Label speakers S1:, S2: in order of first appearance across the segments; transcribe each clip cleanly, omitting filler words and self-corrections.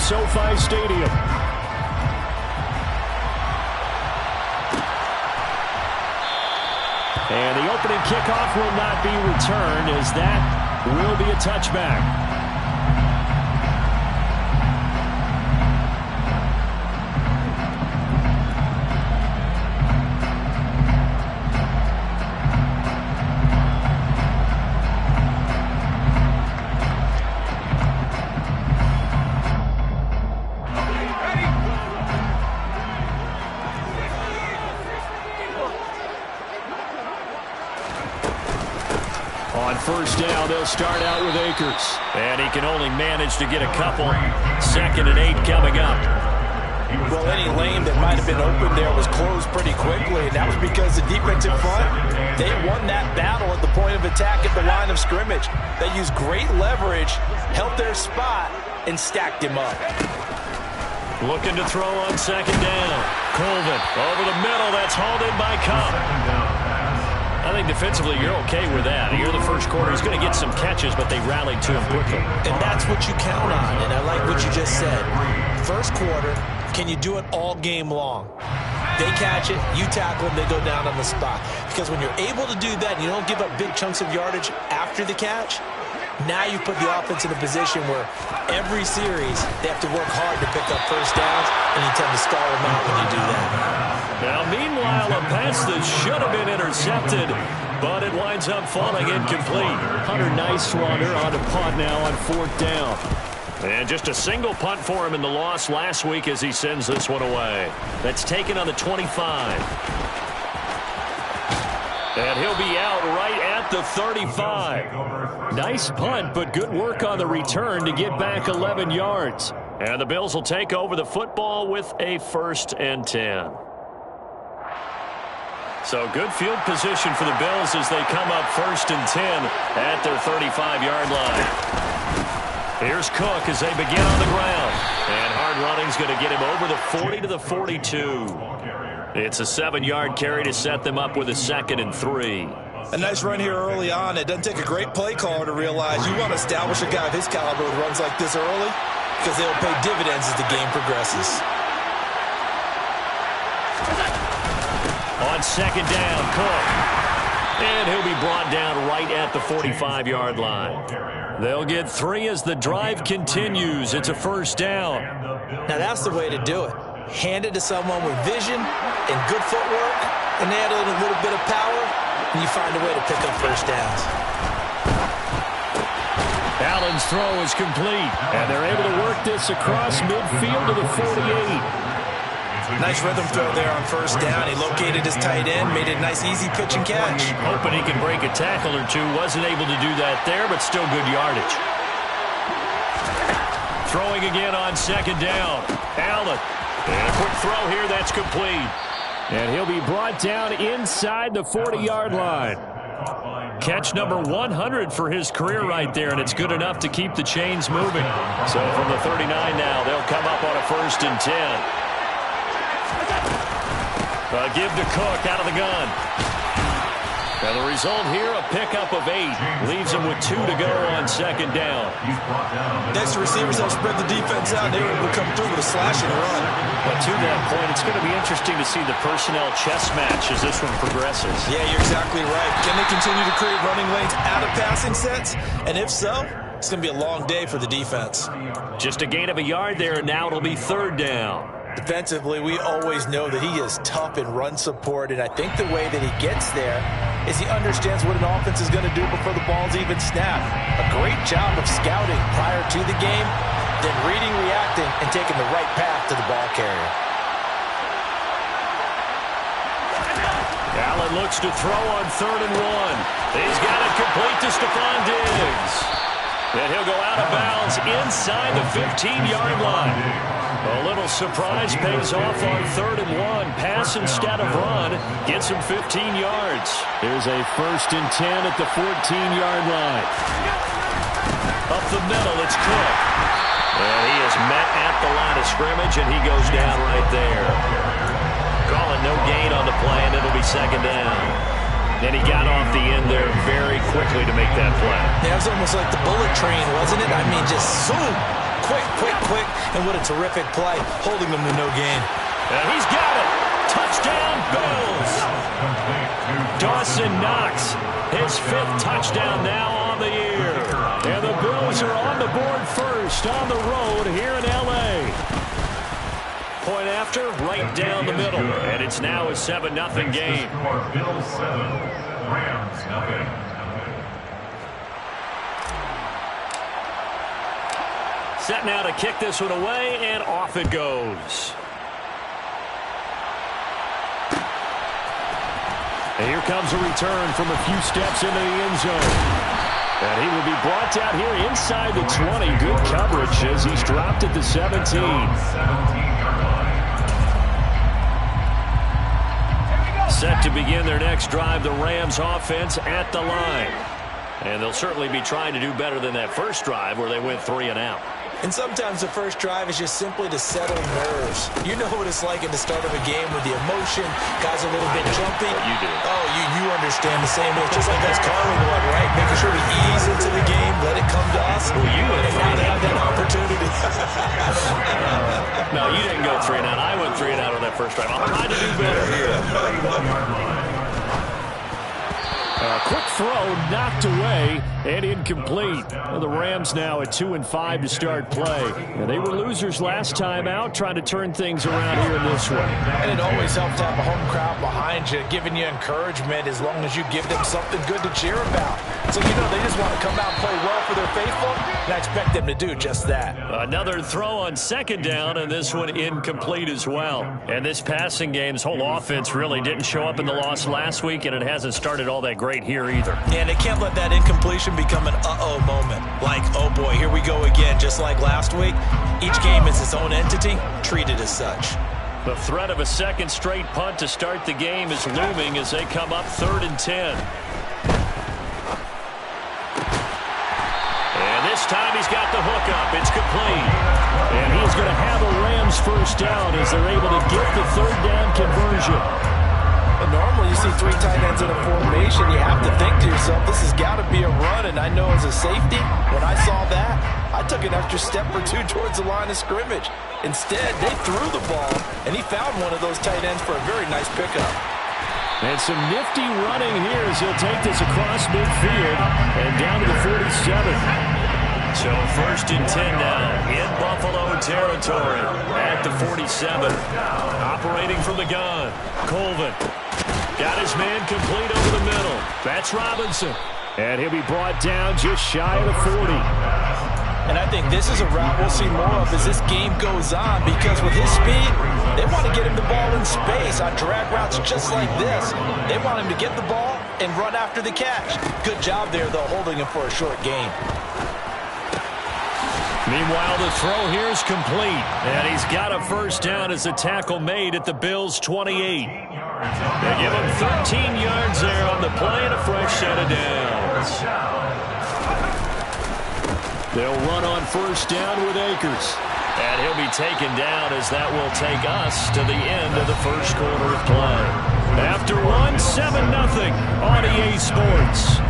S1: SoFi Stadium. And the opening kickoff will not be returned, as that will be a touchback. First down, they'll start out with Akers. And he can only manage to get a couple. 2nd and 8 coming up.
S2: Well, any lane that might have been open there was closed pretty quickly, and that was because the defensive front, they won that battle at the point of attack at the line of scrimmage. They used great leverage, held their spot, and stacked him up.
S1: Looking to throw on 2nd down. Colvin over the middle. That's hauled in by Cobb. I think defensively you're okay with that. Here in the first quarter, he's going to get some catches, but they rallied to him quickly.
S2: And that's what you count on, and I like what you just said. First quarter, can you do it all game long? They catch it, you tackle them, they go down on the spot. Because when you're able to do that and you don't give up big chunks of yardage after the catch, now you put the offense in a position where every series they have to work hard to pick up first downs, and you tend to stall them out when you do that.
S1: Now, meanwhile, a pass that should have been intercepted, but it winds up falling incomplete. Hunter Nicewander on a punt now on 4th down. And just a single punt for him in the loss last week as he sends this one away. That's taken on the 25. And he'll be out right at the 35. Nice punt, but good work on the return to get back 11 yards. And the Bills will take over the football with a 1st and 10. So good field position for the Bills as they come up 1st and 10 at their 35-yard line. Here's Cook as they begin on the ground. And hard running's going to get him over the 40 to the 42. It's a 7-yard carry to set them up with a 2nd and 3.
S2: A nice run here early on. It doesn't take a great play caller to realize you want to establish a guy of his caliber with runs like this early, because they'll pay dividends as the game progresses.
S1: On 2nd down, Cook. And he'll be brought down right at the 45-yard line. They'll get 3 as the drive continues. It's a 1st down.
S2: Now that's the way to do it. Hand it to someone with vision and good footwork, and add in a little bit of power, and you find a way to pick up first downs.
S1: Allen's throw is complete, and they're able to work this across midfield to the 48.
S2: Nice rhythm throw there on 1st down. He located his tight end, made it a nice, easy pitch and catch.
S1: Hoping he can break a tackle or two. Wasn't able to do that there, but still good yardage. Throwing again on 2nd down. Allen. And a quick throw here. That's complete. And he'll be brought down inside the 40-yard line. Catch number 100 for his career right there, and it's good enough to keep the chains moving. So from the 39 now, they'll come up on a 1st and 10. Give to Cook out of the gun. And the result here, a pickup of 8. Leaves him with 2 to go on 2nd down.
S2: Next, the receivers help spread the defense out. They were able to come through with a slash and run.
S1: But to that point, it's going to be interesting to see the personnel chess match as this one progresses.
S2: Yeah, you're exactly right. Can they continue to create running lanes out of passing sets? And if so, it's going to be a long day for the defense.
S1: Just a gain of a yard there, and now it'll be 3rd down.
S2: Defensively, we always know that he is tough in run support, and I think the way that he gets there is he understands what an offense is going to do before the ball's even snapped. A great job of scouting prior to the game, then reading, reacting, and taking the right path to the ball carrier.
S1: Allen looks to throw on 3rd and 1. He's got it complete to Stephon Diggs. And he'll go out of bounds inside the 15-yard line. A little surprise pays off on 3rd and 1. Pass instead of run. Gets him 15 yards. There's a 1st and 10 at the 14-yard line. Up the middle, it's Cook. And he is met at the line of scrimmage, and he goes down right there. Calling no gain on the play, and it'll be 2nd down. And he got off the end there very quickly to make that play.
S2: Yeah, it was almost like the bullet train, wasn't it? I mean, just zoom. quick, and what a terrific play, holding them to no gain.
S1: And he's got it. Touchdown, Bills. Dawson Knox, his 5th touchdown now on the year. And the Bills are on the board first on the road here in L.A. Point after, right down the middle. And it's now a 7-0 game.
S3: Bills 7, Rams 0.
S1: Set now to kick this one away, and off it goes. And here comes a return from a few steps into the end zone. And he will be brought down here inside the 20. Good coverage as he's dropped at the 17. Set to begin their next drive, the Rams offense at the line. And they'll certainly be trying to do better than that first drive where they went 3 and out.
S2: And sometimes the first drive is just simply to settle nerves. You know what it's like at the start of a game with the emotion. Guys are a little bit jumpy.
S1: You do.
S2: Oh, you understand the same way. It's just like us calling one, right? Making sure we ease into the game, let it come to us.
S1: Well, you went
S2: and now to have that opportunity.
S1: No, you didn't go 3 and out. I went 3 and out on that first drive. I'm trying to do better here. A quick throw knocked away and incomplete. And the Rams now at 2-5 to start play. And they were losers last time out, trying to turn things around here in this one.
S2: And it always helps to have a home crowd behind you, giving you encouragement as long as you give them something good to cheer about. So, you know, they just want to come out and play well for their faithful, and I expect them to do just that.
S1: Another throw on 2nd down, and this one incomplete as well. And this passing game's whole offense really didn't show up in the loss last week, and it hasn't started all that great here either.
S2: And they can't let that incompletion become an uh-oh moment. Like, oh boy, here we go again, just like last week. Each game is its own entity, treated as such.
S1: The threat of a second straight punt to start the game is looming as they come up 3rd and 10. And this time he's got the hook up. It's complete. And he's going to have a Rams first down as they're able to get the 3rd down conversion.
S2: And normally you see 3 tight ends in a formation, you have to think to yourself, this has got to be a run. And I know as a safety, when I saw that, I took an extra step or 2 towards the line of scrimmage. Instead, they threw the ball, and he found one of those tight ends for a very nice pickup.
S1: And some nifty running here as he'll take this across midfield and down to the 47. So 1st and 10 now in Buffalo territory at the 47. Operating from the gun, Colvin. Got his man complete over the middle. That's Robinson. And he'll be brought down just shy of the 40.
S2: And I think this is a route we'll see more of as this game goes on, because with his speed, they want to get him the ball in space on drag routes just like this. They want him to get the ball and run after the catch. Good job there, though, holding him for a short gain.
S1: Meanwhile, the throw here is complete. And he's got a first down as the tackle made at the Bills' 28. They give him 13 yards there on the play and a fresh set of downs. They'll run on first down with Akers. And he'll be taken down as that will take us to the end of the first quarter of play. After one, 7-0 on EA Sports.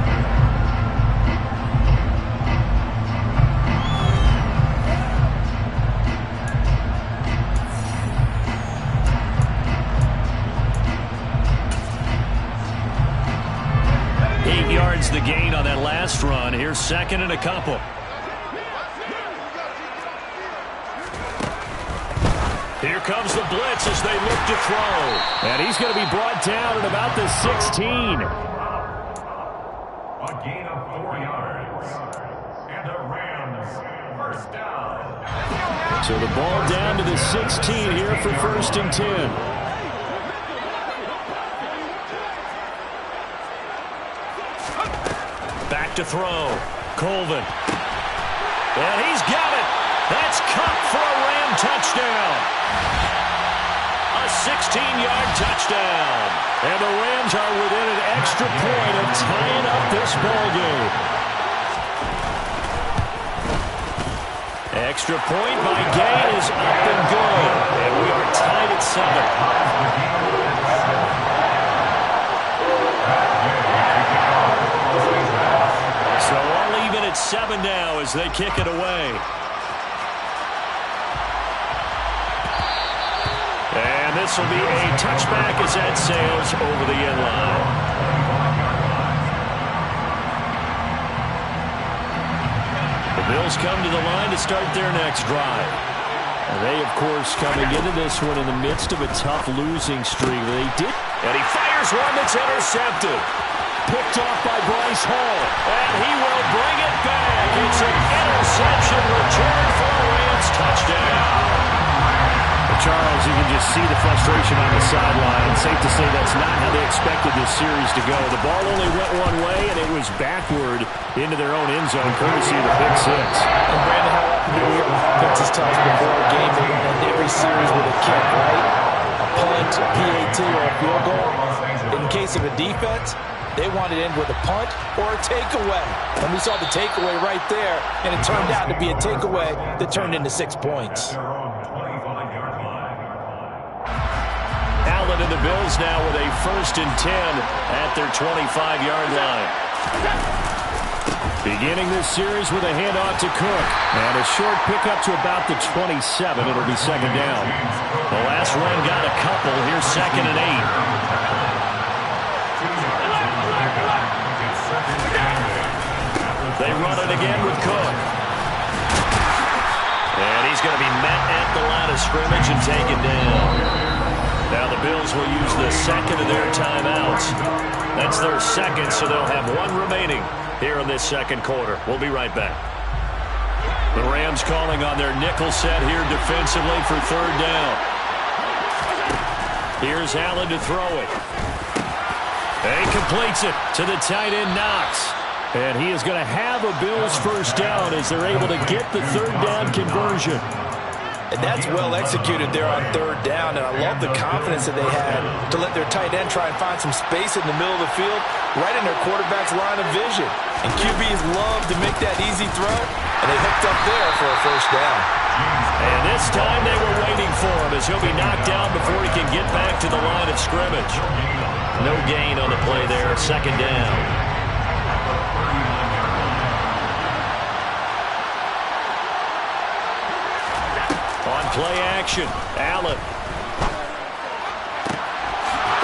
S1: The gain on that last run. Here's 2nd and a couple. Here comes the blitz as they look to throw. And he's going to be brought down at about the 16.
S3: A gain of 4 yards. And the Rams first down.
S1: So the ball down to the 16 here for 1st and 10. Back to throw. Colvin. And he's got it. That's Cup for a Ram touchdown. A 16-yard touchdown. And the Rams are within an extra point of tying up this ballgame. Extra point by Gay is up and good. And we are tied at 7. So all even at 7 now as they kick it away. this will be a touchback as that sails over the end line. The Bills come to the line to start their next drive. And they, of course, coming into this one in the midst of a tough losing streak. They did. And he fires one that's intercepted. Picked off by Bryce Hall. And he will bring it back. It's an interception return for a Rams touchdown.
S4: Charles, you can just see the frustration on the sideline. Safe to say that's not how they expected this series to go. The ball only went one way, and it was backward into their own end zone, courtesy of the pick six.
S2: And Brandon, how often do we hear offenses tell us before a game they want to end every series with a kick, right? A punt, a PAT, or a field goal. In case of a defense, they wanted to end with a punt or a takeaway. And we saw the takeaway right there, and it turned out to be a takeaway that turned into 6 points.
S1: Allen and the Bills now with a 1st and 10 at their 25-yard line. Beginning this series with a handoff to Cook. And a short pickup to about the 27. It'll be 2nd down. The last run got a couple. Here's 2nd and 8. They run it again with Cook. And he's going to be met at the line of scrimmage and taken down. Now the Bills will use the 2nd of their timeouts. That's their 2nd, so they'll have 1 remaining here in this 2nd quarter. We'll be right back. The Rams calling on their nickel set here defensively for 3rd down. Here's Allen to throw it. And he completes it to the tight end Knox. And he is going to have a Bills 1st down as they're able to get the 3rd down conversion.
S2: And that's well executed there on 3rd down. And I love the confidence that they had to let their tight end try and find some space in the middle of the field, right in their quarterback's line of vision. And QBs love to make that easy throw, and they hooked up there for a 1st down.
S1: And this time they were waiting for him as he'll be knocked down before he can get back to the line of scrimmage. No gain on the play there, 2nd down. Play action. Allen.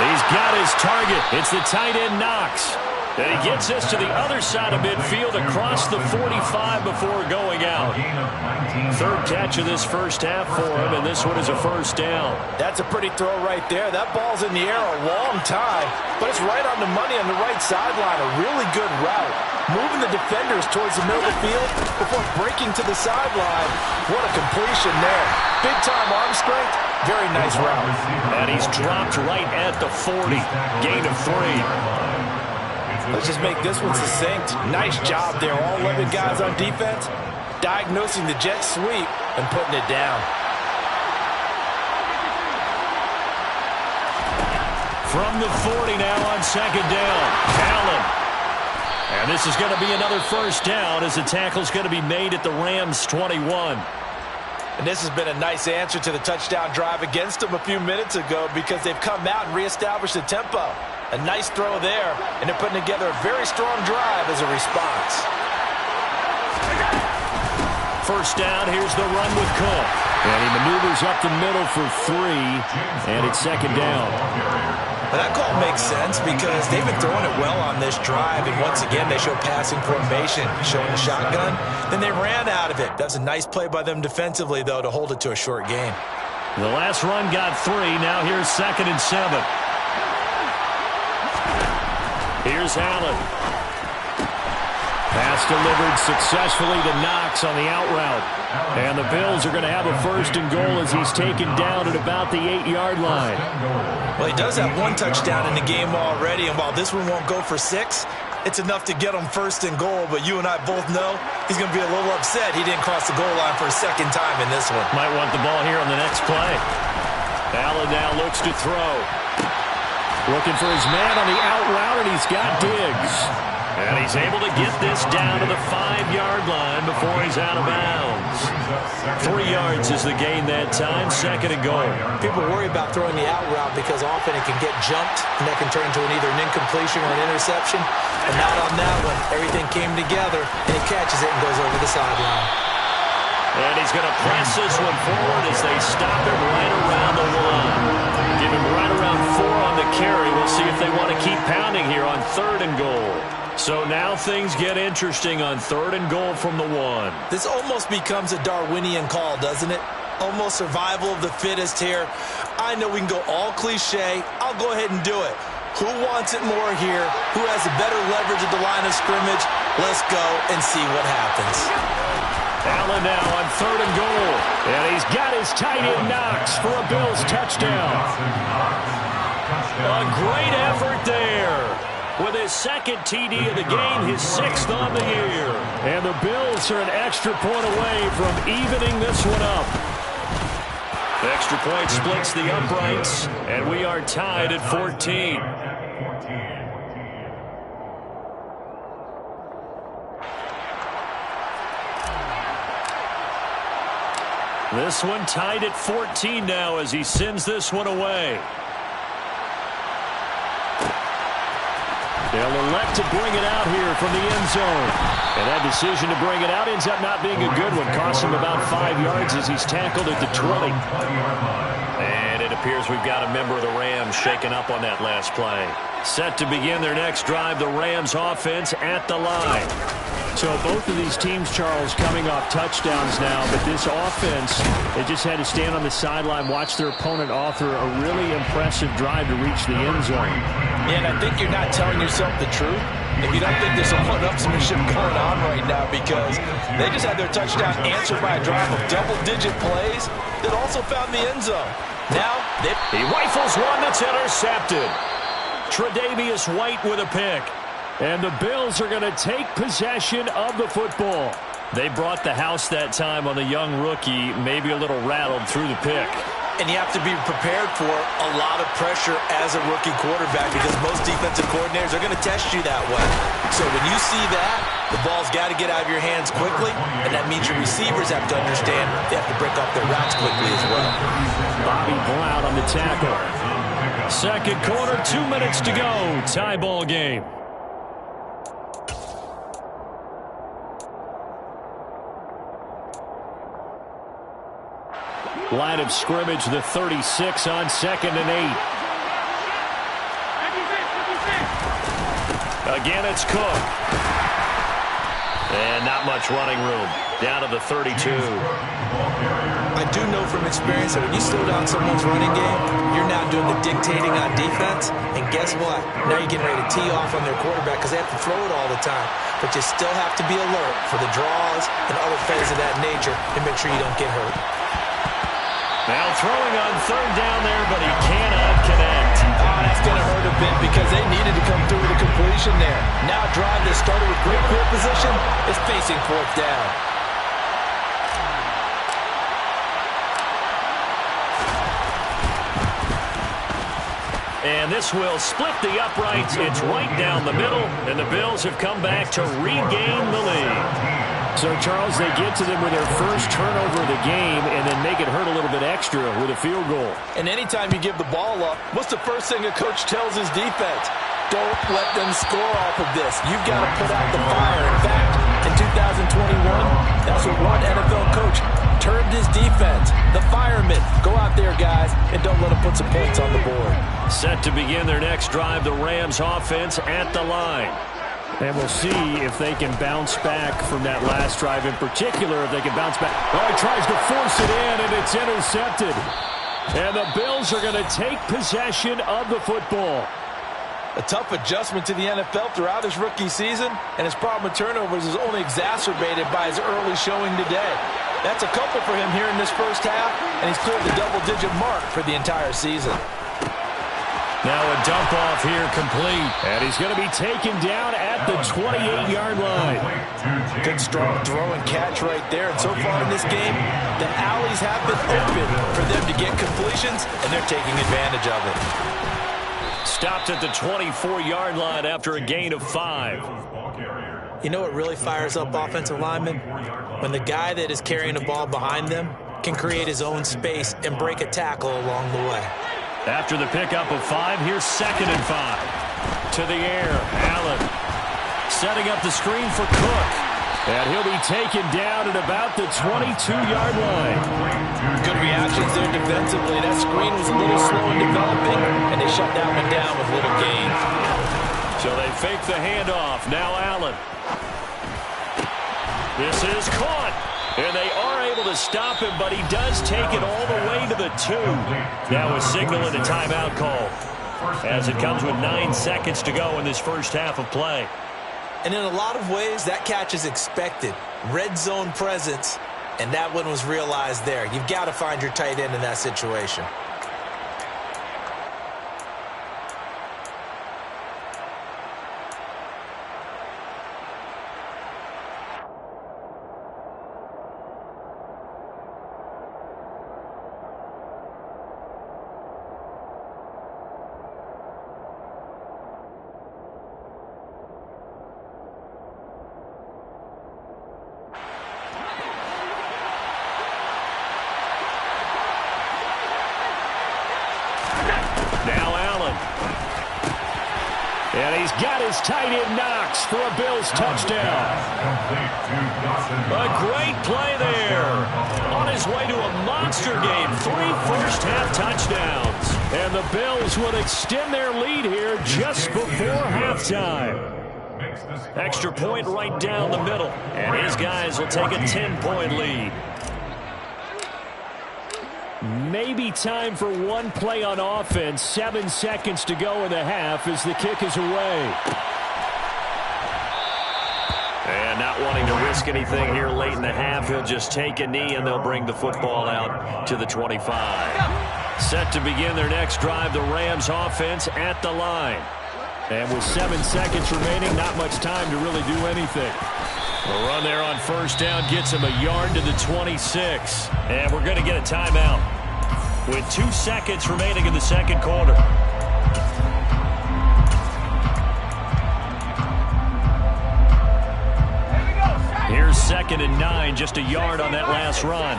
S1: He's got his target. It's the tight end Knox. And he gets this to the other side of midfield across the 45 before going out. 3rd catch of this 1st half for him, and this one is a 1st down.
S2: That's a pretty throw right there. That ball's in the air a long time, but it's right on the money on the right sideline. A really good route. Moving the defenders towards the middle of the field before breaking to the sideline. What a completion there. Big-time arm strength. Very nice route.
S1: And he's dropped right at the 40. Gain of 3.
S2: Let's just make this one succinct. Nice job there. All 11 guys on defense diagnosing the jet sweep and putting it down.
S1: From the 40 now on 2nd down. Allen. And this is going to be another 1st down as the tackle's going to be made at the Rams 21.
S2: And this has been a nice answer to the touchdown drive against them a few minutes ago because they've come out and reestablished the tempo. A nice throw there, and they're putting together a very strong drive as a response.
S1: 1st down, here's the run with Cook. And he maneuvers up the middle for 3, and it's 2nd down.
S2: Well, that call makes sense because they've been throwing it well on this drive, and once again, they show passing formation, showing the shotgun. Then they ran out of it. That's a nice play by them defensively, though, to hold it to a short gain.
S1: The last run got 3. Now here's 2nd and 7. Here's Allen. Pass delivered successfully to Knox on the out route. And the Bills are going to have a 1st and goal as he's taken down at about the 8-yard line.
S2: Well, he does have 1 touchdown in the game already, and while this one won't go for 6, it's enough to get him 1st and goal. But you and I both know he's going to be a little upset he didn't cross the goal line for a 2nd time in this one.
S1: Might want the ball here on the next play. Allen now looks to throw. Looking for his man on the out route, and he's got Diggs. And he's able to get this down to the 5-yard line before he's out of bounds. 3 yards is the gain that time, 2nd and goal.
S2: People worry about throwing the out route because often it can get jumped, and that can turn into either an incompletion or an interception. And not on that one. Everything came together, and he catches it and goes over the sideline.
S1: And he's going to press this one forward as they stop him right around the line. Give him right around 4 on the carry. We'll see if they want to keep pounding here on 3rd and goal. So now things get interesting on 3rd and goal from the 1.
S2: This almost becomes a Darwinian call, doesn't it? Almost survival of the fittest here. I know we can go all cliche. I'll go ahead and do it. Who wants it more here? Who has the better leverage at the line of scrimmage? Let's go and see what happens.
S1: Allen now on 3rd and goal. And he's got his tight end Knox for a Bills touchdown. A great effort there. With his 2nd TD of the game, his 6th on the year. And the Bills are an extra point away from evening this one up. Extra point splits the uprights, and we are tied at 14. This one tied at 14 now as he sends this one away. They'll elect to bring it out here from the end zone. And that decision to bring it out ends up not being a good one. Costs him about 5 yards as he's tackled at the 20. And it appears we've got a member of the Rams shaken up on that last play. Set to begin their next drive, the Rams offense at the line.
S4: So both of these teams, Charles, coming off touchdowns now, but this offense, they just had to stand on the sideline, watch their opponent author a really impressive drive to reach the end zone.
S2: Yeah, and I think you're not telling yourself the truth if you don't think there's some one-upsmanship going on right now, because they just had their touchdown answered by a drive of double-digit plays that also found the end zone. Now,
S1: he rifles one that's intercepted. Tre'Davious White with a pick. And the Bills are going to take possession of the football. They brought the house that time on the young rookie, maybe a little rattled through the pick.
S2: And you have to be prepared for a lot of pressure as a rookie quarterback, because most defensive coordinators are going to test you that way. So when you see that, the ball's got to get out of your hands quickly, and that means your receivers have to understand they have to break off their routes quickly as well.
S1: Bobby Blount on the tackle. 2nd quarter, 2 minutes to go. Tie ball game. Line of scrimmage, the 36 on 2nd and 8. Again, it's Cook. And not much running room. Down to the 32.
S2: I do know from experience that when you slow down someone's running game, you're now doing the dictating on defense. And guess what? Now you're getting ready to tee off on their quarterback because they have to throw it all the time. But you still have to be alert for the draws and other plays of that nature and make sure you don't get hurt.
S1: Now throwing on 3rd down there, but he cannot connect.
S2: That's going to hurt a bit because they needed to come through with a completion there. Now a drive that started with great field position is facing 4th down.
S1: And this will split the uprights. It's right down the middle, and the Bills have come back to regain the lead.
S4: So, Charles, they get to them with their first turnover of the game and then make it hurt a little bit extra with a field goal.
S2: And anytime you give the ball up, what's the first thing a coach tells his defense? Don't let them score off of this. You've got to put out the fire. In fact, in 2021, that's what one NFL coach termed his defense. The firemen. Go out there, guys, and don't let them put some points on the board.
S1: Set to begin their next drive, the Rams offense at the line.
S4: And we'll see if they can bounce back from that last drive in particular, if they can bounce back.
S1: Oh, he tries to force it in, and it's intercepted. And the Bills are going to take possession of the football.
S2: A tough adjustment to the NFL throughout his rookie season, and his problem with turnovers is only exacerbated by his early showing today. That's a couple for him here in this first half, and he's cleared the double-digit mark for the entire season.
S1: Now a dump off here complete. And he's going to be taken down at the 28-yard line.
S2: Good strong throw and catch right there. And so far in this game, the alleys have been open for them to get completions, and they're taking advantage of it.
S1: Stopped at the 24-yard line after a gain of 5.
S2: You know what really fires up offensive linemen? When the guy that is carrying the ball behind them can create his own space and break a tackle along the way.
S1: After the pickup of 5, here's 2nd and 5. To the air, Allen setting up the screen for Cook.
S4: And he'll be taken down at about the 22-yard line.
S2: Good reactions there defensively. That screen was a little slow in developing, and they shut that one down with little gain.
S1: So they fake the handoff. Now Allen. This is caught. And they are able to stop him, but he does take it all the way to the 2. Now a signal and a timeout call, as it comes with 9 seconds to go in this first half of play.
S2: And in a lot of ways, that catch is expected. Red zone presence, and that one was realized there. You've got to find your tight end in that situation.
S1: Now Allen. And he's got his tight end Knox for a Bills touchdown. A great play there. On his way to a monster game. 3 first-half touchdowns. And the Bills will extend their lead here just before halftime. Extra point right down the middle. And his guys will take a 10-point lead. Maybe time for one play on offense. 7 seconds to go in the half as the kick is away. And not wanting to risk anything here late in the half, he'll just take a knee and they'll bring the football out to the 25. Set to begin their next drive, the Rams offense at the line. And with 7 seconds remaining, not much time to really do anything. A run there on first down gets him a yard to the 26. And we're going to get a timeout with 2 seconds remaining in the second quarter. Here's 2nd and 9, just a yard on that last run.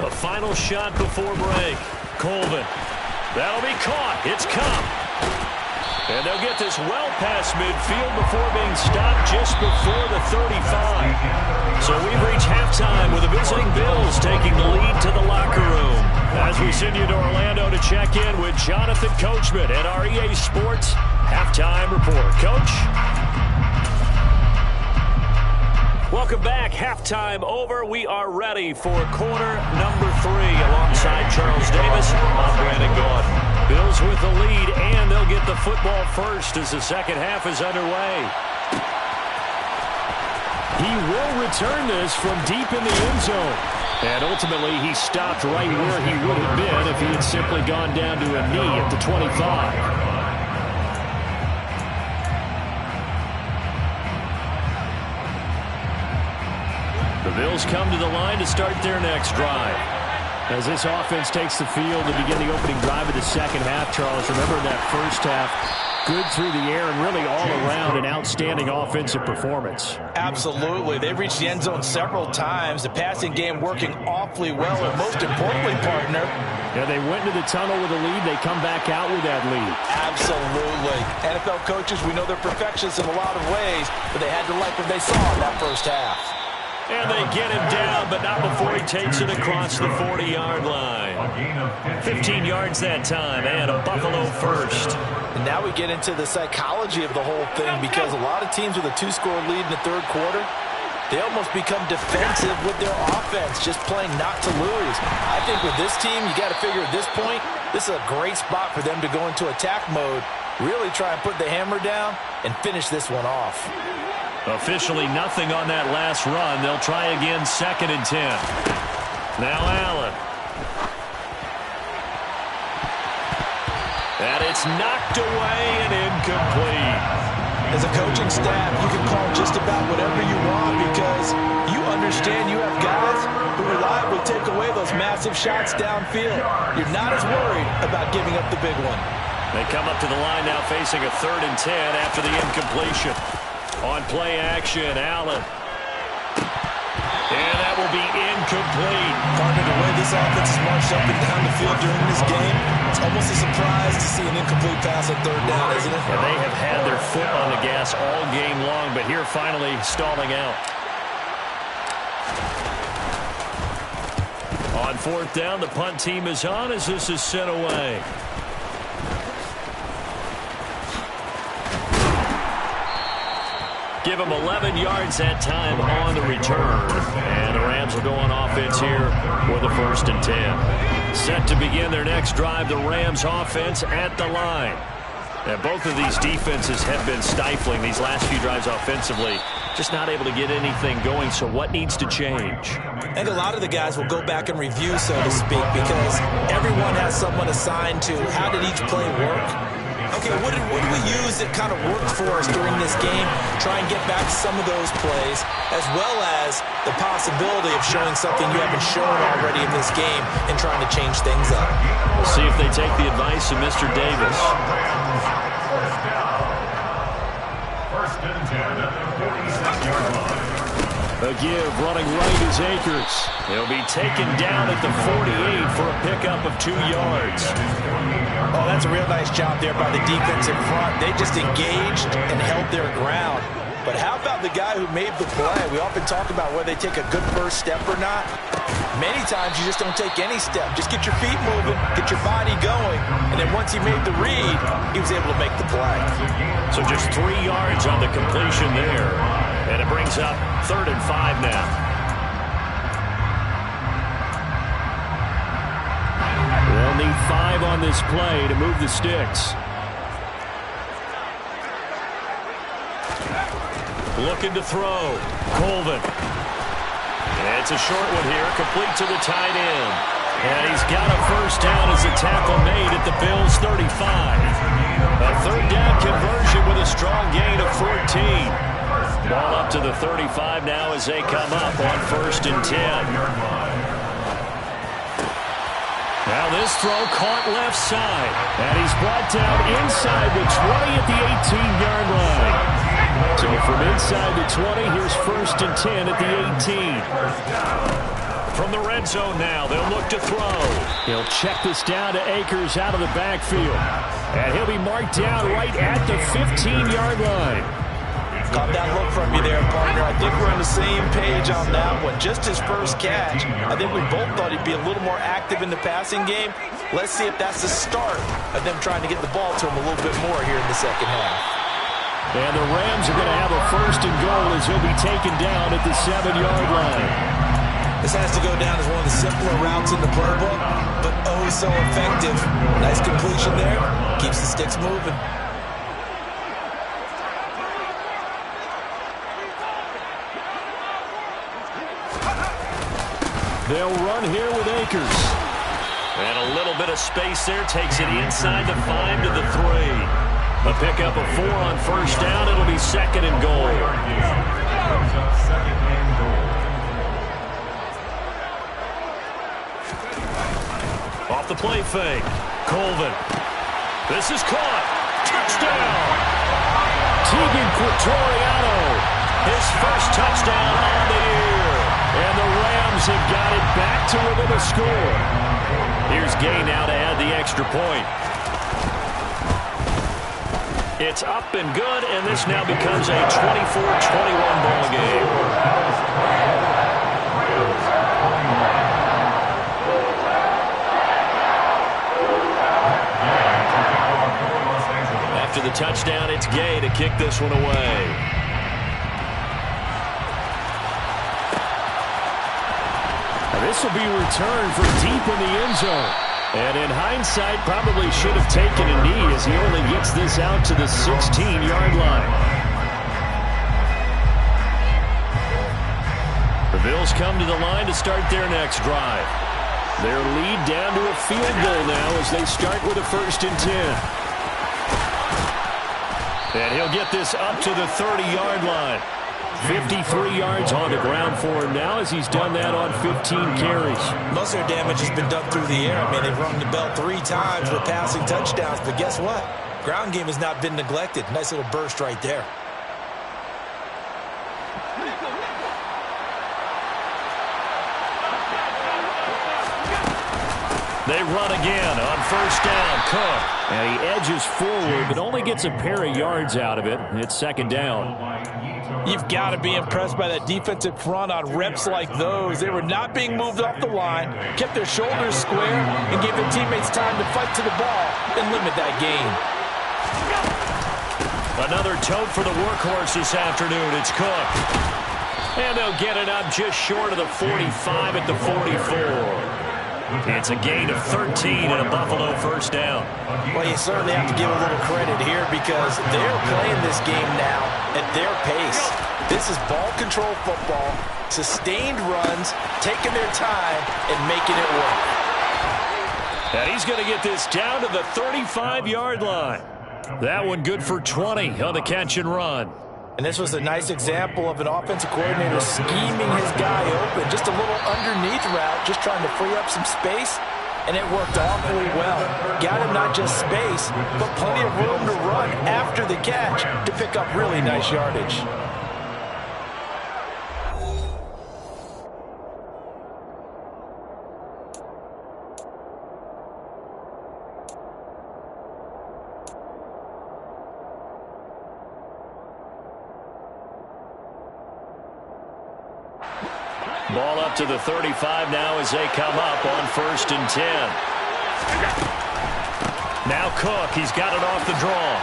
S1: A final shot before break. Colvin. That'll be caught. It's come. And they'll get this well past midfield before being stopped just before the 35. So we've reached halftime with the visiting Bills taking the lead to the locker room. As we send you to Orlando to check in with Jonathan Coachman at our EA Sports Halftime Report. Coach? Welcome back. Halftime over. We are ready for quarter number 3 alongside Charles Davis. I'm Brandon Gordon. Bills with the lead, and they'll get the football first as the second half is underway. He will return this from deep in the end zone. And ultimately, he stopped right where he would have been if he had simply gone down to a knee at the 25. The Bills come to the line to start their next drive. As this offense takes the field to begin the opening drive of the second half, Charles, remember in that first half, good through the air and really all around an outstanding offensive performance.
S2: Absolutely. They've reached the end zone several times. The passing game working awfully well, and most importantly, partner.
S4: Yeah, they went into the tunnel with a lead. They come back out with that lead.
S2: Absolutely. NFL coaches, we know they're perfectionists in a lot of ways, but they had to like what they saw in that first half.
S1: And they get him down, but not before he takes it across the 40-yard line. 15 yards that time, and a Buffalo first.
S2: And now we get into the psychology of the whole thing, because a lot of teams with a 2-score lead in the third quarter, they almost become defensive with their offense, just playing not to lose. I think with this team, you got to figure at this point, this is a great spot for them to go into attack mode, really try and put the hammer down and finish this one off.
S1: Officially nothing on that last run. They'll try again, 2nd and 10. Now Allen. And it's knocked away and incomplete.
S2: As a coaching staff, you can call just about whatever you want, because you understand you have guys who reliably take away those massive shots downfield. You're not as worried about giving up the big one.
S1: They come up to the line now facing a 3rd and 10 after the incompletion. On play action, Allen. And that will be incomplete.
S2: Partner, the way this offense has marched up and down the field during this game, it's almost a surprise to see an incomplete pass on third down, isn't it?
S1: And they have had their foot on the gas all game long, but here finally stalling out. On fourth down, the punt team is on as this is sent away. Give them 11 yards that time on the return. And the Rams will go on offense here for the 1st and 10. Set to begin their next drive, the Rams offense at the line. And both of these defenses have been stifling these last few drives offensively. Just not able to get anything going, so what needs to change?
S2: I think a lot of the guys will go back and review, so to speak, because everyone has someone assigned to how did each play work. Okay, what did we use that kind of worked for us during this game? Try and get back to some of those plays, as well as the possibility of showing something you haven't shown already in this game and trying to change things up.
S1: We'll see if they take the advice of Mr. Davis.
S3: First and 10 at the 46-yard line.
S1: A give running right is Akers. He'll be taken down at the 48 for a pickup of 2 yards.
S2: Oh, that's a real nice job there by the defense in front. They just engaged and held their ground. But how about the guy who made the play? We often talk about whether they take a good first step or not. Many times you just don't take any step. Just get your feet moving, get your body going, and then once he made the read, he was able to make the play.
S1: So just 3 yards on the completion there. And it brings up 3rd and 5 now. They'll need 5 on this play to move the sticks. Looking to throw. Colvin. And it's a short one here, complete to the tight end. And he's got a first down as a tackle made at the Bills' 35. A 3rd down conversion with a strong gain of 14. Ball up to the 35 now as they come up on 1st and 10. Now this throw caught left side. And he's brought down inside the 20 at the 18-yard line. So from inside the 20, here's 1st and 10 at the 18. From the red zone now, they'll look to throw. He'll check this down to Akers out of the backfield. And he'll be marked down right at the 15-yard line.
S2: Caught that look from you there, partner. I think we're on the same page on that one. Just his first catch. I think we both thought he'd be a little more active in the passing game. Let's see if that's the start of them trying to get the ball to him a little bit more here in the second half.
S1: And the Rams are going to have a 1st and goal as he'll be taken down at the 7-yard line.
S2: This has to go down as one of the simpler routes in the playbook, but oh so effective. Nice completion there. Keeps the sticks moving.
S1: They'll run here with Akers. And a little bit of space there. Takes it inside the 5 to the 3. A pickup of 4 on 1st down. It'll be 2nd and goal. Off the play fake. Colvin. This is caught. Touchdown. Tegan Quattoriano. His first touchdown on the year. And the Rams have got it back to within a score. Here's Gay now to add the extra point. It's up and good, and this now becomes a 24-21 ball game. After the touchdown, it's Gay to kick this one away. This will be returned from deep in the end zone. And in hindsight, probably should have taken a knee as he only gets this out to the 16-yard line. The Bills come to the line to start their next drive. Their lead down to a field goal now as they start with a 1st and 10. And he'll get this up to the 30-yard line. 53 yards on the ground for him now as he's done that on 15 carries.
S2: Most of their damage has been done through the air. I mean, they've rung the bell 3 times with passing touchdowns, but guess what? Ground game has not been neglected. Nice little burst right there.
S1: They run again on first down. Cook.
S4: And he edges forward, but only gets a pair of yards out of it. It's second down.
S2: You've got to be impressed by that defensive front on reps like those. They were not being moved off the line, kept their shoulders square, and gave their teammates time to fight to the ball and limit that gain.
S1: Another tote for the workhorse this afternoon. It's Cook. And they'll get it up just short of the 45 at the 44. It's a gain of 13 and a Buffalo first down.
S2: Well, you certainly have to give a little credit here because they're playing this game now at their pace. This is ball control football, sustained runs, taking their time, and making it work.
S1: And he's going to get this down to the 35-yard line. That one good for 20 on the catch and run.
S2: And this was a nice example of an offensive coordinator scheming his guy open. Just a little underneath route, just trying to free up some space, and it worked awfully well. Got him not just space, but plenty of room to run after the catch to pick up really nice yardage.
S1: Ball up to the 35 now as they come up on first and 10. Now Cook, he's got it off the draw.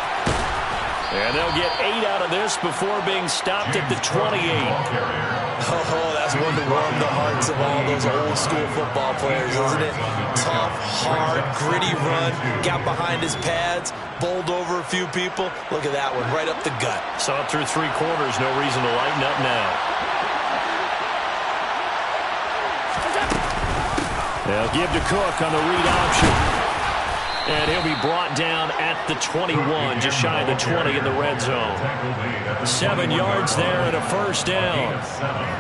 S1: And they'll get 8 out of this before being stopped at the 28.
S2: Oh, that's one to warm the hearts of all those old school football players, isn't it? Tough, hard, gritty run, got behind his pads, bowled over a few people. Look at that one, right up the gut.
S1: Saw it through 3 quarters, no reason to lighten up now.
S4: They'll give to Cook on the read option.
S1: And he'll be brought down at the 21, just shy of the 20 in the red zone. 7 yards there and a first down.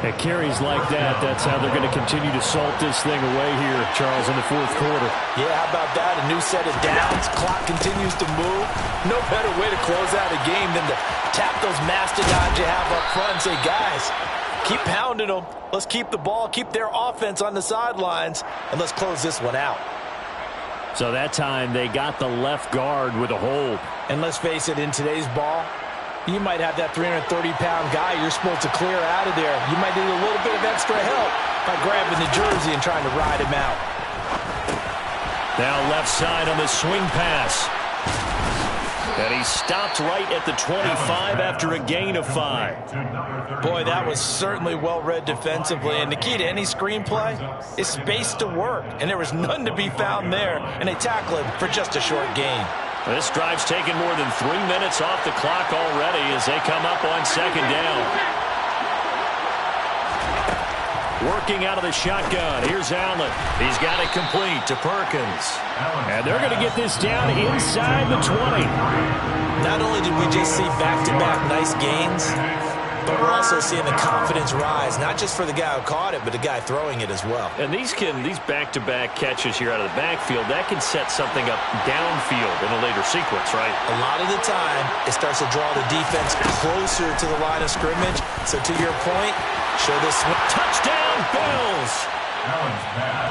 S4: At carries like that, that's how they're going to continue to salt this thing away here, Charles, in the fourth quarter.
S2: Yeah, how about that? A new set of downs. Clock continues to move. No better way to close out a game than to tap those mastodons you have up front and say, guys, keep pounding them. Let's keep the ball, keep their offense on the sidelines, and let's close this one out.
S4: So that time they got the left guard with a hold.
S2: And let's face it, in today's ball, you might have that 330-pound guy you're supposed to clear out of there. You might need a little bit of extra help by grabbing the jersey and trying to ride him out.
S1: Now left side on the swing pass. And he stopped right at the 25 after a gain of 5.
S2: Boy, that was certainly well-read defensively. And the key to any screenplay is space to work. And there was none to be found there. And they tackle him for just a short gain.
S1: This drive's taken more than 3 minutes off the clock already as they come up on second down. Working out of the shotgun. Here's Allen. He's got it complete to Perkins.
S4: And they're going to get this down inside the 20.
S2: Not only did we just see back-to-back nice gains, but we're also seeing the confidence rise, not just for the guy who caught it, but the guy throwing it as well.
S1: And these back-to-back catches here out of the backfield, that can set something up downfield in a later sequence, right?
S2: A lot of the time, it starts to draw the defense closer to the line of scrimmage. So to your point, show this one.
S1: Touchdown, Bills!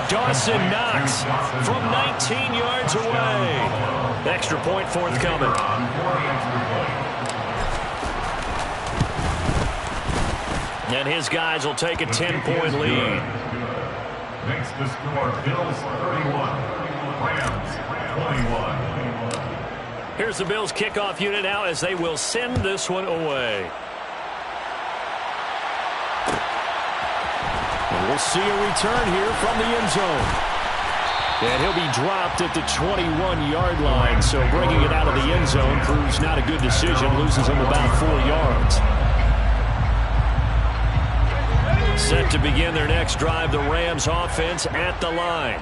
S1: Dawson Knox from 19 yards away. Extra point forthcoming. And his guys will take a 10-point lead.
S3: Makes the score Bills 31, Rams 21.
S1: Here's the Bills kickoff unit now as they will send this one away.
S4: And we'll see a return here from the end zone. And he'll be dropped at the 21-yard line. So bringing it out of the end zone proves not a good decision. Loses him about 4 yards. Set to begin their next drive, the Rams offense at the line.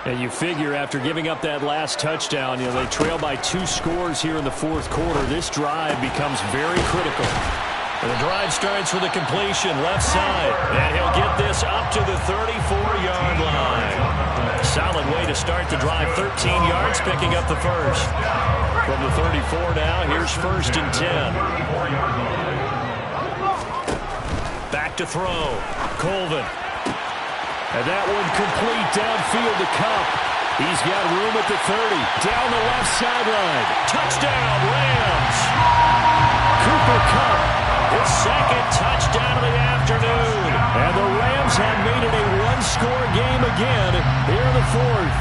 S4: And you figure after giving up that last touchdown, they trail by 2 scores here in the fourth quarter. This drive becomes very critical.
S1: And the drive starts with a completion left side. And he'll get this up to the 34-yard line. Solid way to start the drive. 13 yards, picking up the first. From the 34 now, here's first and 10. Back to throw. Colvin.
S4: And that one complete downfield to Cup. He's got room at the 30. Down the left sideline.
S1: Touchdown, Rams. Cooper Kupp, his second touchdown of the afternoon.
S4: And the Rams have made it a one-score game again here in the fourth.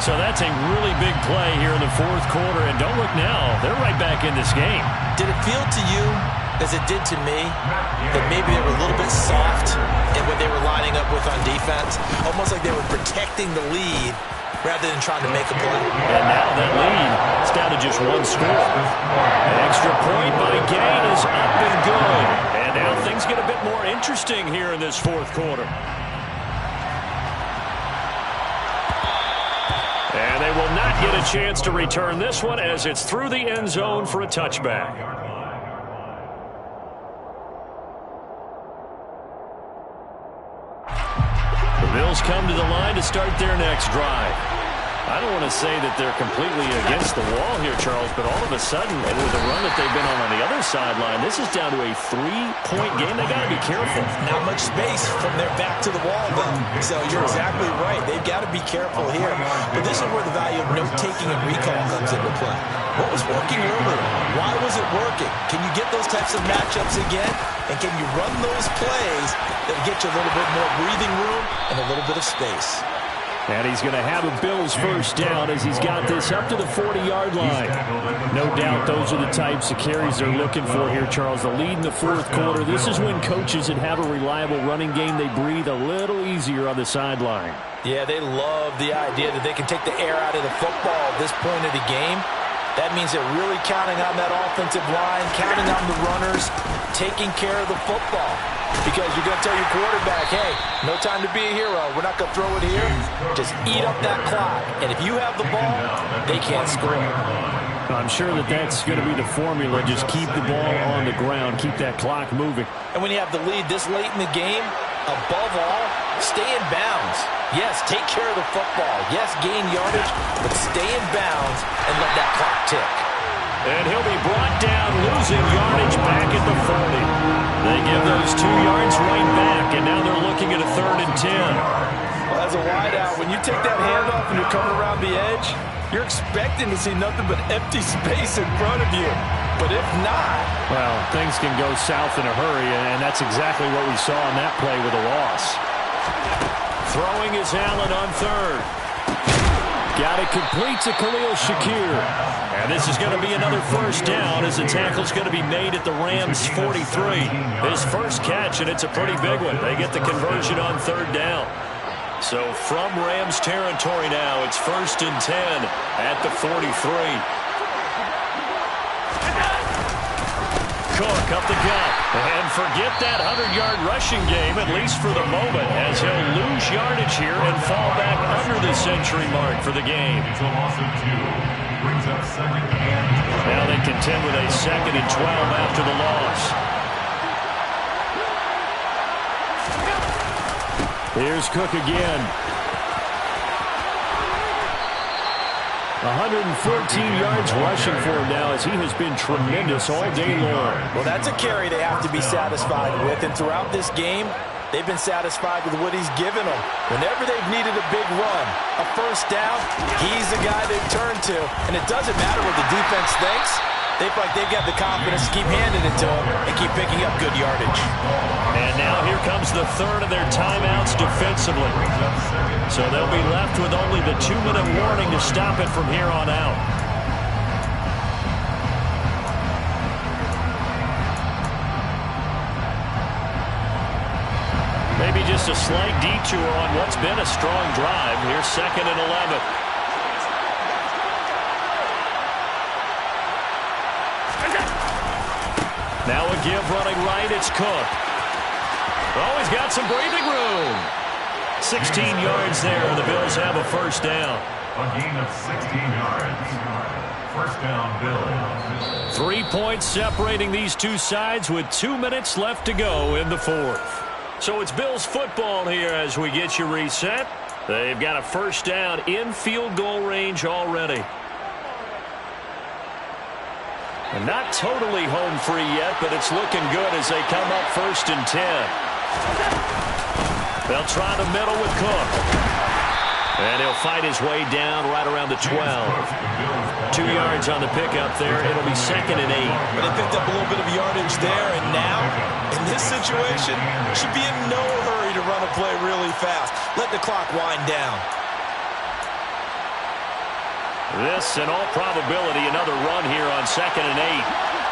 S1: So that's a really big play here in the fourth quarter. And don't look now, they're right back in this game.
S2: Did it feel to you, as it did to me, that maybe they were a little bit soft in what they were lining up with on defense? Almost like they were protecting the lead rather than trying to make a play.
S1: And now that lead is down to just one score. An extra point by Gain is up and good. And now things get a bit more interesting here in this fourth quarter. And they will not get a chance to return this one as it's through the end zone for a touchback. The Bills come to the line to start their next drive. I don't want to say that they're completely against the wall here, Charles, but all of a sudden, with the run that they've been on the other sideline, this is down to a 3-point game. They got to be careful.
S2: Not much space from their back to the wall, though. So you're exactly right. They've got to be careful here. But this is where the value of note-taking and recall comes into play. What was working earlier? Why was it working? Can you get those types of matchups again? And can you run those plays that get you a little bit more breathing room and a little bit of space?
S4: And he's going to have a Bills first down as he's got this up to the 40-yard line. No doubt those are the types of carries they're looking for here, Charles. The lead in the fourth quarter. This is when coaches that have a reliable running game, they breathe a little easier on the sideline.
S2: Yeah, they love the idea that they can take the air out of the football at this point of the game. That means they're really counting on that offensive line, counting on the runners, taking care of the football. Because you're going to tell your quarterback, hey, no time to be a hero. We're not going to throw it here. Just eat up that clock. And if you have the ball, they can't score.
S4: I'm sure that that's going to be the formula. Just keep the ball on the ground. Keep that clock moving.
S2: And when you have the lead this late in the game, above all, stay in bounds. Yes, take care of the football. Yes, gain yardage, but stay in bounds and let that clock tick.
S1: And he'll be brought down, losing yardage back at the 40. They give those 2 yards right back, and now they're looking at a 3rd and 10.
S2: Well, as a wideout, when you take that handoff and you're coming around the edge, you're expecting to see nothing but empty space in front of you. But if not...
S4: Well, things can go south in a hurry, and that's exactly what we saw on that play with a loss.
S1: Throwing is Allen on 3rd.
S4: Got it complete to Khalil Shakir.
S1: And this is going to be another first down as the tackle's going to be made at the Rams' 43. His first catch, and it's a pretty big one. They get the conversion on 3rd down. So from Rams territory now, it's 1st and 10 at the 43. Cook up the gut. And forget that 100-yard rushing game, at least for the moment, as he'll lose yardage here and fall back under the century mark for the game. Now they contend with a 2nd and 12 after the loss.
S4: Here's Cook again. 114 yards rushing for him now as he has been tremendous all day long.
S2: Well, that's a carry they have to be satisfied with. And throughout this game, they've been satisfied with what he's given them. Whenever they've needed a big run, a first down, he's the guy they've turned to. And it doesn't matter what the defense thinks. They feel like they've got the confidence to keep handing it to him and keep picking up good yardage.
S1: And now here comes the 3rd of their timeouts defensively. So they'll be left with only the 2-minute warning to stop it from here on out. Maybe just a slight detour on what's been a strong drive. Here's 2nd and 11. Now a give running right, it's Cook. Oh, he's got some breathing room. 16 yards there, and the Bills have a first down.
S3: A gain of 16 yards. First down, Bills.
S1: 3 points separating these two sides with 2 minutes left to go in the fourth. So it's Bills football here as we get you reset. They've got a first down in field goal range already. And not totally home free yet, but it's looking good as they come up 1st and 10. They'll try the middle with Cook. And he'll fight his way down right around the 12. 2 yards on the pickup there. It'll be 2nd and 8.
S2: But they picked up a little bit of yardage there, and now, in this situation, should be in no hurry to run a play really fast. Let the clock wind down.
S1: This, in all probability, another run here on 2nd and 8.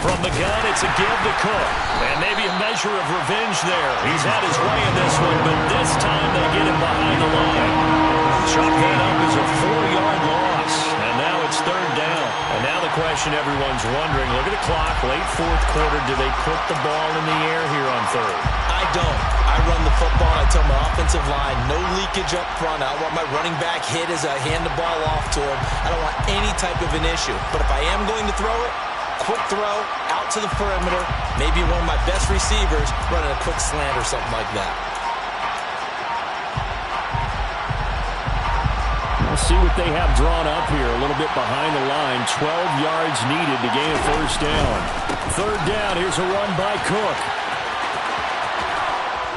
S1: From the gun, it's a give to Cook. And maybe a measure of revenge there. He's had his way in this one, but this time they get him behind the line. Chop that up is a 4-yard loss. And now it's 3rd down. And now the question everyone's wondering, look at the clock, late 4th quarter, do they put the ball in the air here on 3rd?
S2: I don't. I run the football. I tell my offensive line, no leakage up front. I want my running back hit as I hand the ball off to him. I don't want any type of an issue. But if I am going to throw it, quick throw, out to the perimeter, maybe one of my best receivers running a quick slant or something like that.
S4: We'll see what they have drawn up here. A little bit behind the line. 12 yards needed to gain a 1st down. 3rd down. Here's a run by Cook.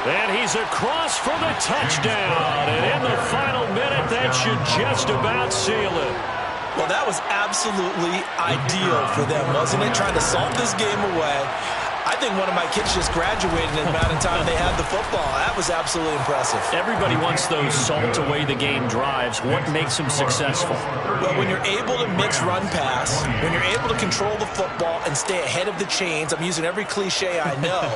S4: And he's across for the touchdown. And in the final minute, that should just about seal it.
S2: Well, that was absolutely ideal for them, wasn't it? Trying to salt this game away. I think one of my kids just graduated in the amount of time they had the football. That was absolutely impressive.
S1: Everybody wants those salt-away-the-game drives. What makes them successful?
S2: Well, when you're able to mix run-pass, when you're able to control the football and stay ahead of the chains, I'm using every cliche I know,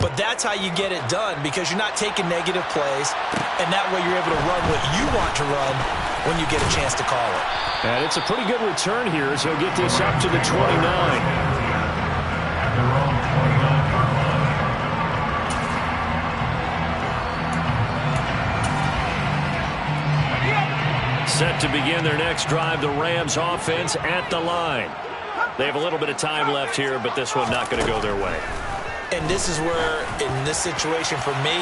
S2: but that's how you get it done because you're not taking negative plays, and that way you're able to run what you want to run when you get a chance to call it.
S4: And it's a pretty good return here as he'll get this up to the 29.
S1: Set to begin their next drive, the Rams offense at the line. They have a little bit of time left here, but this one not going to go their way.
S2: And this is where, in this situation for me,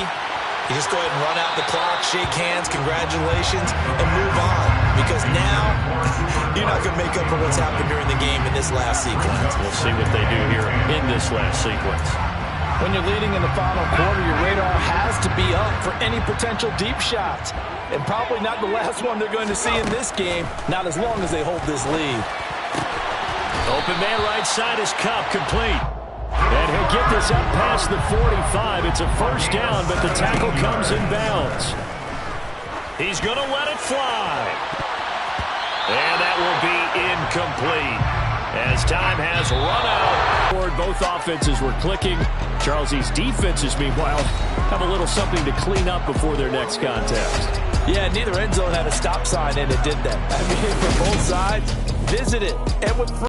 S2: you just go ahead and run out the clock, shake hands, congratulations, and move on. Because now, you're not going to make up for what's happened during the game in this last sequence.
S1: We'll see what they do here in this last sequence.
S5: When you're leading in the final quarter, your radar has to be up for any potential deep shots. And probably not the last one they're going to see in this game, not as long as they hold this lead.
S1: Open man right side is Cup, complete. And he'll get this up past the 45. It's a 1st down, but the tackle comes in bounds. He's going to let it fly. And that will be incomplete as time has run out.
S4: Both offenses were clicking. Charles's defenses, meanwhile, have a little something to clean up before their next contest.
S5: Yeah, neither end zone had a stop sign, and it did that. I mean, for both sides, visit it. And with